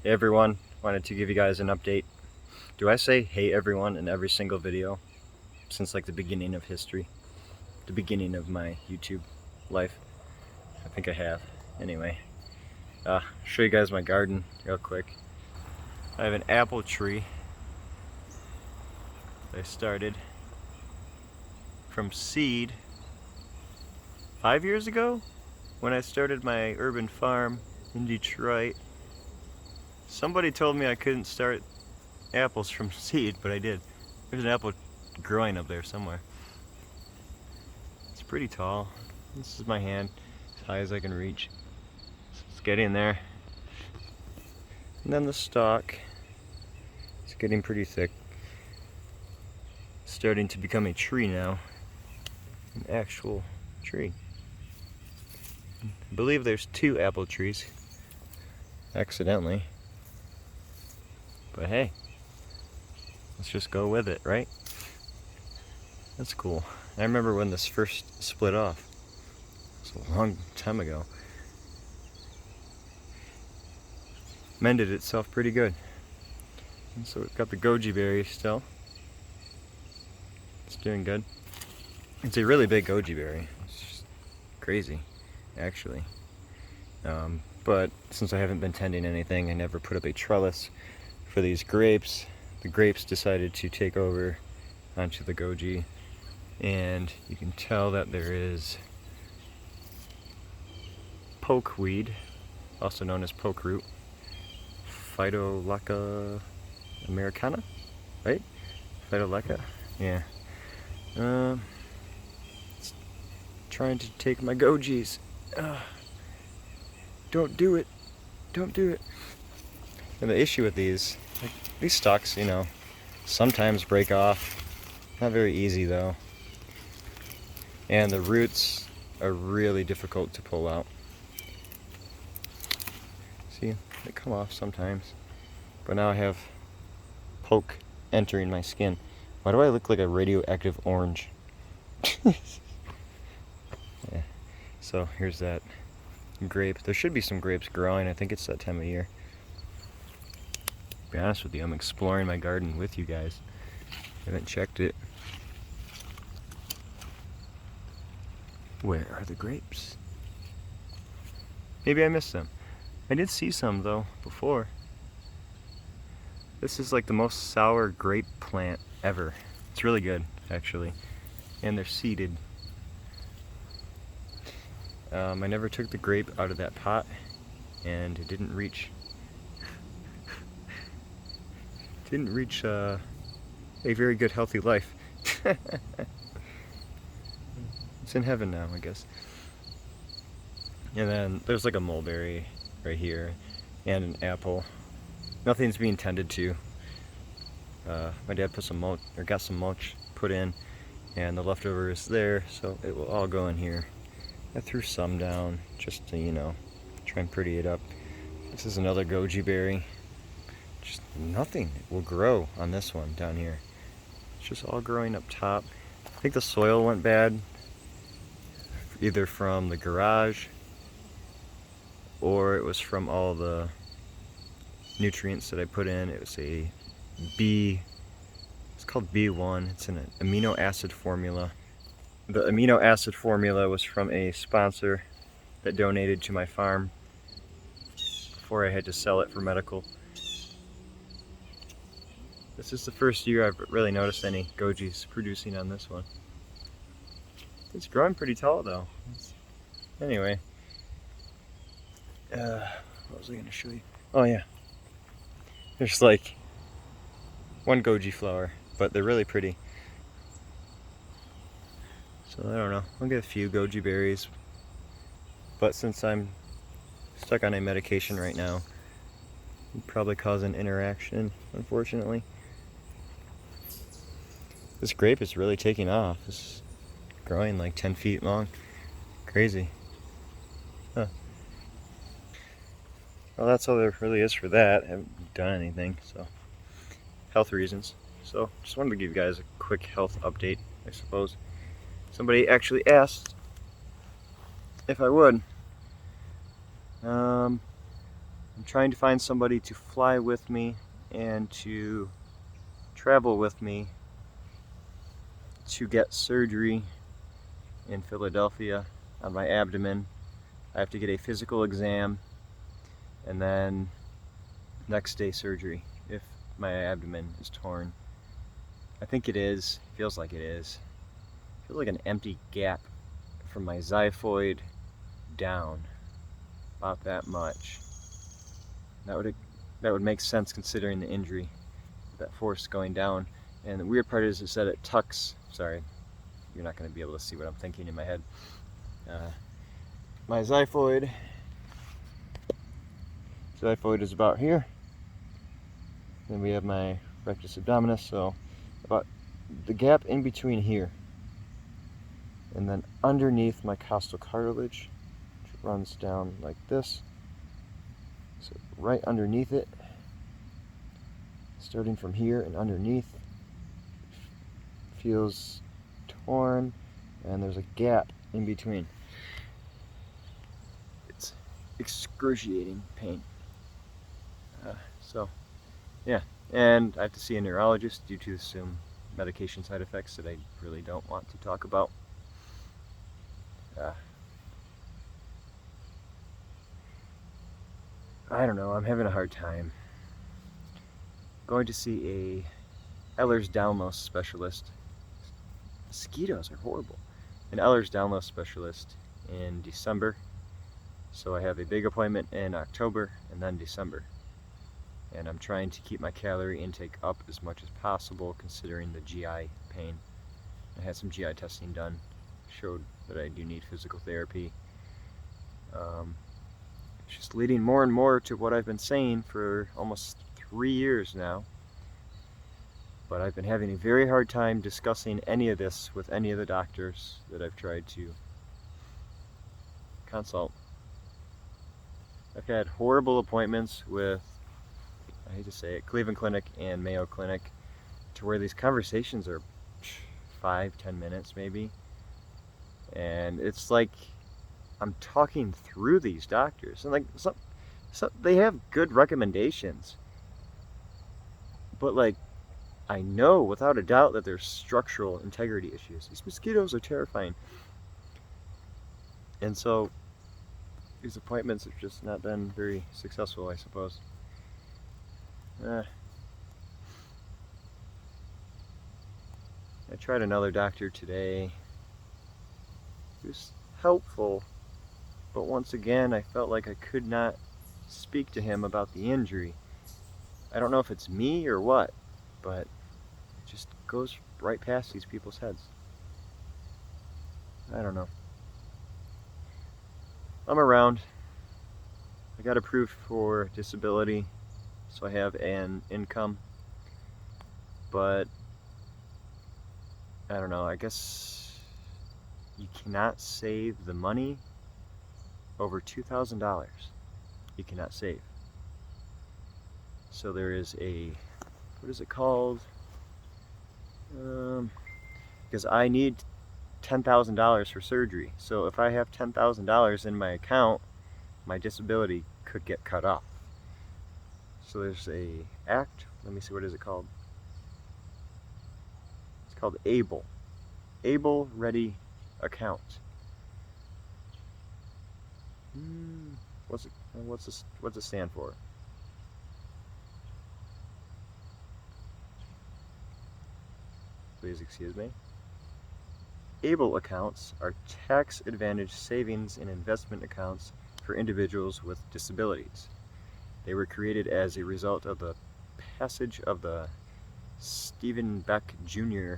Hey everyone, wanted to give you guys an update. Do I say hey everyone in every single video since like the beginning of history? The beginning of my YouTube life? I think I have. Anyway, show you guys my garden real quick. I have an apple tree that I started from seed 5 years ago when I started my urban farm in Detroit. Somebody told me I couldn't start apples from seed, but I did. There's an apple growing up there somewhere. It's pretty tall. This is my hand, as high as I can reach. So it's getting there. And then the stalk, it's getting pretty thick. It's starting to become a tree now. An actual tree. I believe there's 2 apple trees, accidentally. But hey, let's just go with it, right? That's cool. I remember when this first split off. It's a long time ago. Mended itself pretty good. And so we've got the goji berry still. It's doing good. It's a really big goji berry. It's just crazy, actually. But since I haven't been tending anything, I never put up a trellis for these grapes. The grapes decided to take over onto the goji, and you can tell that there is pokeweed, also known as poke root, Phytolacca americana, right? Phytolacca, yeah. It's trying to take my gojis. Don't do it. Don't do it. And the issue with these stalks, you know, sometimes break off. Not very easy though. And the roots are really difficult to pull out. See, they come off sometimes. But now I have poke entering my skin. Why do I look like a radioactive orange? Yeah. So here's that grape. There should be some grapes growing. I think it's that time of year. To be honest with you, I'm exploring my garden with you guys. I haven't checked it. Where are the grapes? Maybe I missed them. I did see some though before. This is like the most sour grape plant ever. It's really good, actually. And they're seeded. I never took the grape out of that pot, and it didn't reach a very good healthy life. It's in heaven now, I guess. And then there's like a mulberry right here and an apple. Nothing's being tended to. My dad put some mulch, or got some mulch put in, and the leftover is there, so it will all go in here. I threw some down just to, you know, try and pretty it up. This is another goji berry. Just nothing will grow on this one down here. It's just all growing up top. I think the soil went bad, either from the garage or it was from all the nutrients that I put in. It was a it's called B1. It's an amino acid formula. The amino acid formula was from a sponsor that donated to my farm before I had to sell it for medical. This is the first year I've really noticed any gojis producing on this one. It's growing pretty tall though. Anyway, what was I going to show you? Oh yeah, there's like one goji flower, but they're really pretty. So I don't know, I'll get a few goji berries, but since I'm stuck on a medication right now, it'd probably cause an interaction, unfortunately. This grape is really taking off. It's growing like 10 feet long. Crazy. Huh. Well, that's all there really is for that. I haven't done anything, so health reasons. So just wanted to give you guys a quick health update, I suppose. Somebody actually asked if I would. I'm trying to find somebody to fly with me and to travel with me to get surgery in Philadelphia on my abdomen. I have to get a physical exam and then next day surgery if my abdomen is torn. I think it is. Feels like it is. Feels like an empty gap from my xiphoid down. About that much. That would make sense considering the injury, that force going down. And the weird part is it said it tucks. Sorry, you're not going to be able to see what I'm thinking in my head. My xiphoid is about here. Then we have my rectus abdominis, so about the gap in between here. And then underneath my costal cartilage, which runs down like this. So right underneath it, starting from here and underneath, feels torn, and there's a gap in between. It's excruciating pain. So, yeah, and I have to see a neurologist due to some medication side effects that I really don't want to talk about. I don't know, I'm having a hard time. Going to see a Ehlers-Danlos specialist. Mosquitoes are horrible. An Ehlers-Danlos specialist in December. So I have a big appointment in October and then December. And I'm trying to keep my calorie intake up as much as possible considering the GI pain. I had some GI testing done. Showed that I do need physical therapy. It's just leading more and more to what I've been saying for almost 3 years now. But I've been having a very hard time discussing any of this with any of the doctors that I've tried to consult. I've had horrible appointments with, I hate to say it, Cleveland Clinic and Mayo Clinic, to where these conversations are 5-10 minutes maybe. And it's like I'm talking through these doctors. And like they have good recommendations. But like, I know without a doubt that there's structural integrity issues. These mosquitoes are terrifying. And so these appointments have just not been very successful, I suppose. I tried another doctor today. He was helpful, but once again I felt like I could not speak to him about the injury. I don't know if it's me or what, but it just goes right past these people's heads. I don't know. I'm around. I got approved for disability, so I have an income, but I don't know, I guess you cannot save the money over $2,000. You cannot save. So there is a, what is it called? Because I need $10,000 for surgery. So if I have $10,000 in my account, my disability could get cut off. So there's a act, let me see, what is it called? It's called ABLE. ABLE Ready Account. What's it stand for? Please excuse me. ABLE accounts are tax advantage savings and investment accounts for individuals with disabilities. They were created as a result of the passage of the Stephen Beck Jr.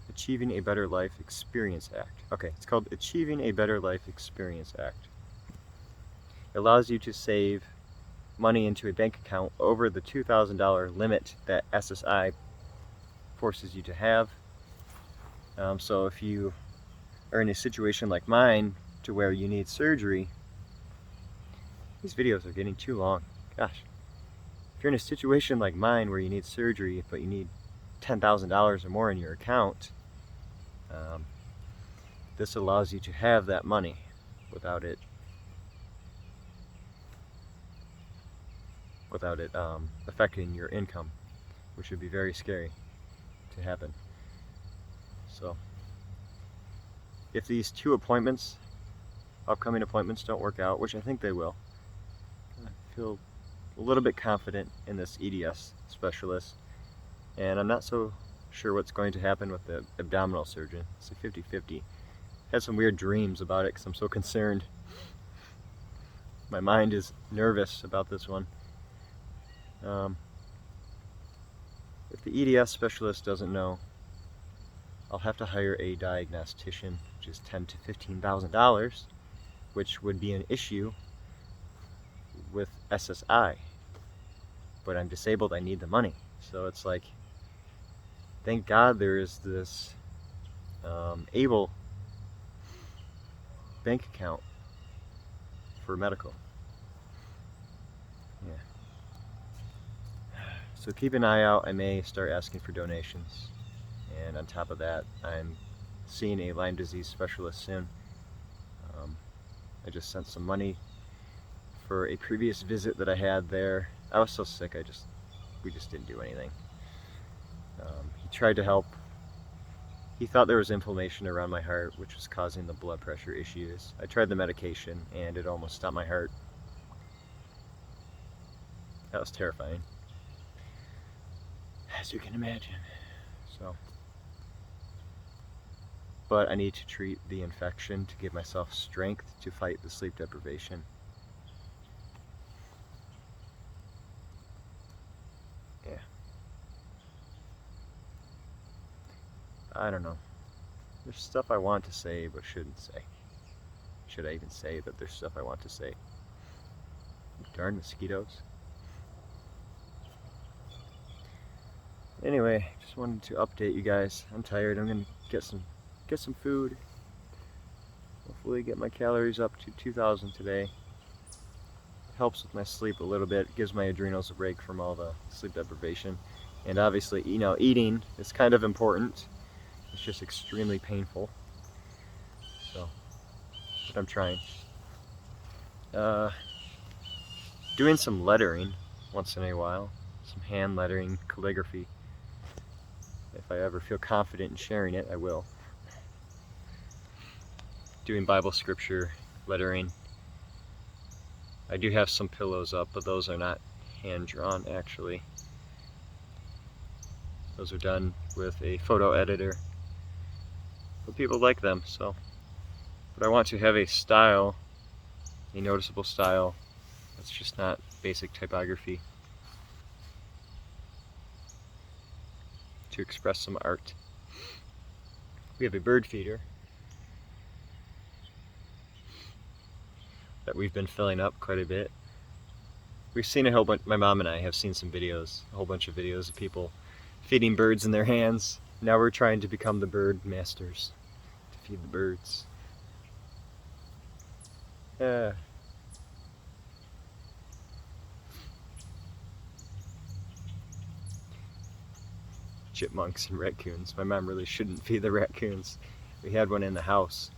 Achieving a Better Life Experience Act. Okay, it's called Achieving a Better Life Experience Act. It allows you to save money into a bank account over the $2,000 limit that SSI forces you to have. So if you are in a situation like mine to where you need surgery, these videos are getting too long. Gosh. If you're in a situation like mine where you need surgery but you need $10,000 or more in your account, this allows you to have that money without it without it affecting your income, which would be very scary to happen. So if these two appointments, upcoming appointments, don't work out, which I think they will, I feel a little bit confident in this EDS specialist, and I'm not so sure what's going to happen with the abdominal surgeon. It's a 50-50. Had some weird dreams about it because I'm so concerned. My mind is nervous about this one. If the EDS specialist doesn't know, I'll have to hire a diagnostician, which is $10,000 to $15,000, which would be an issue with SSI. But I'm disabled, I need the money. So it's like, thank God there is this able bank account for medical. Yeah. So keep an eye out. I may start asking for donations. And on top of that, I'm seeing a Lyme disease specialist soon. I just sent some money for a previous visit that I had there. I was so sick, we just didn't do anything. He tried to help. He thought there was inflammation around my heart, which was causing the blood pressure issues. I tried the medication and it almost stopped my heart. That was terrifying, as you can imagine. So, but I need to treat the infection to give myself strength to fight the sleep deprivation. Yeah. I don't know. There's stuff I want to say but shouldn't say. Should I even say that there's stuff I want to say? Darn mosquitoes. Anyway, just wanted to update you guys. I'm tired. I'm gonna get some food. Hopefully get my calories up to 2,000 today. It helps with my sleep a little bit. It gives my adrenals a break from all the sleep deprivation. And obviously, eating is kind of important. It's just extremely painful. So, but I'm trying. Doing some lettering once in a while. Some hand lettering, calligraphy. If I ever feel confident in sharing it, I will. Doing Bible scripture, lettering. I do have some pillows up, but those are not hand-drawn, actually. Those are done with a photo editor. But people like them, so. But I want to have a style, a noticeable style, that's just not basic typography, to express some art. We have a bird feeder that we've been filling up quite a bit. We've seen a whole bunch, my mom and I have seen some videos, a whole bunch of videos of people feeding birds in their hands. Now we're trying to become the bird masters, to feed the birds. Chipmunks and raccoons. My mom really shouldn't feed the raccoons. We had one in the house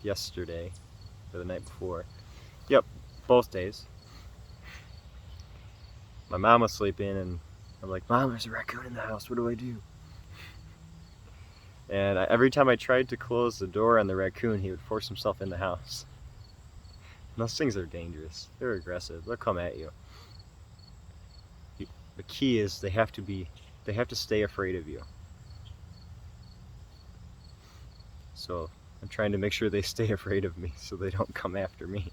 yesterday, or the night before. Yep, both days. My mom was sleeping and I'm like, Mom, there's a raccoon in the house, what do I do? And every time I tried to close the door on the raccoon, he would force himself in the house. And those things are dangerous. They're aggressive. They'll come at you. The key is they have to stay afraid of you. So I'm trying to make sure they stay afraid of me so they don't come after me.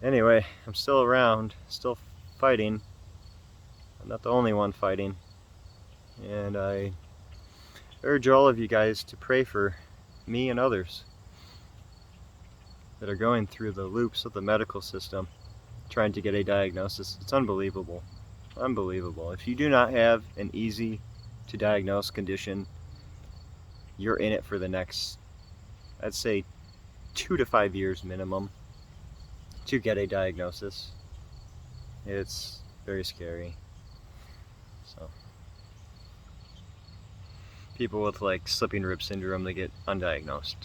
Anyway, I'm still around, still fighting. I'm not the only one fighting. And I urge all of you guys to pray for me and others that are going through the loops of the medical system trying to get a diagnosis. It's unbelievable. Unbelievable. If you do not have an easy to diagnose condition, you're in it for the next, I'd say, 2 to 5 years minimum to get a diagnosis. It's very scary. So people with like slipping rib syndrome, they get undiagnosed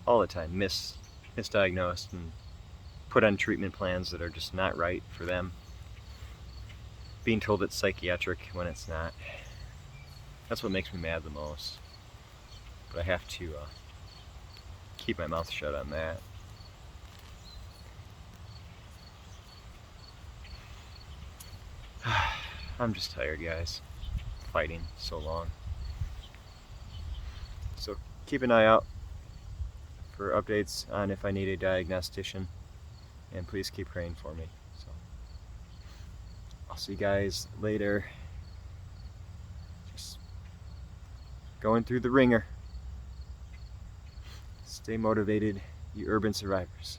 all the time, miss misdiagnosed and put on treatment plans that are just not right for them. Being told it's psychiatric when it's not. That's what makes me mad the most. But I have to keep my mouth shut on that. I'm just tired, guys. Fighting so long. So keep an eye out for updates on if I need a diagnostician, and please keep praying for me. So I'll see you guys later. Just going through the ringer. Stay motivated, you urban survivors.